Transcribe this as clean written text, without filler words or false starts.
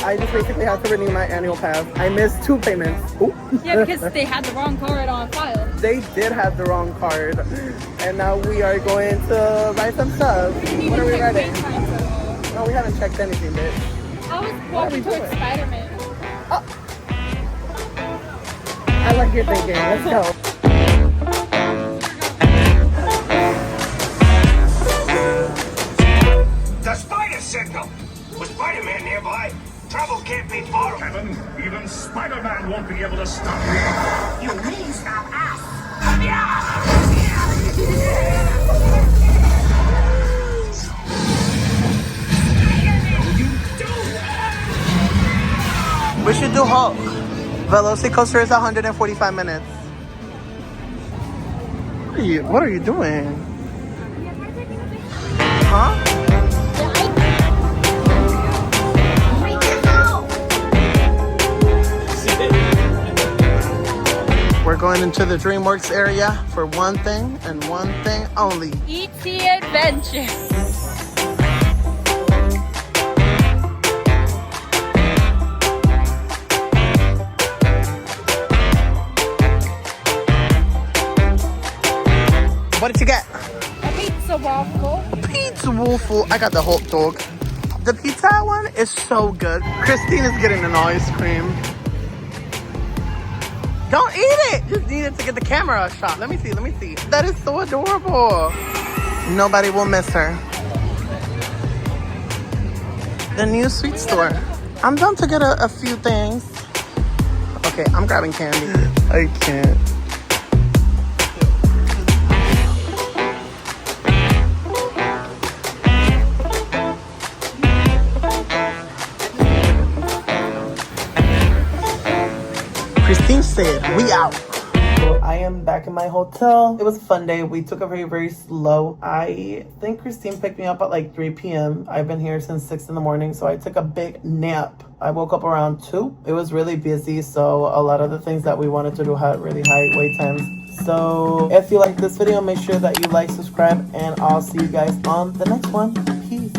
I just basically had to renew my annual pass. I missed 2 payments. Ooh. Yeah, because they had the wrong card on file. They did have the wrong card. And now we are going to write some stuff. What are we writing? No, we haven't checked anything, bitch. I was walking towards Spider-Man. Oh. I like your thinking. Let's go. The spider signal! With Spider-Man nearby, trouble can't be far. Kevin, even Spider-Man won't be able to stop me. You mean stop us? We should do Hulk. Velocicoaster is 145 minutes. What are you doing? Huh? We're going into the DreamWorks area for one thing and one thing only. E.T. Adventure. What did you get? A pizza waffle. Pizza waffle. I got the hot dog. The pizza one is so good. Christine is getting an ice cream. Don't eat it! Just needed to get the camera shot. Let me see, let me see. That is so adorable. Nobody will miss her. The new sweet store. I'm down to get a few things. Okay, I'm grabbing candy. I can't. Christine said, we out. So I am back in my hotel. It was a fun day. We took it very, very slow. I think Christine picked me up at like 3 p.m. I've been here since 6 in the morning, so I took a big nap. I woke up around 2. It was really busy, so a lot of the things that we wanted to do had really high wait times. So if you like this video, make sure that you like, subscribe, and I'll see you guys on the next one. Peace.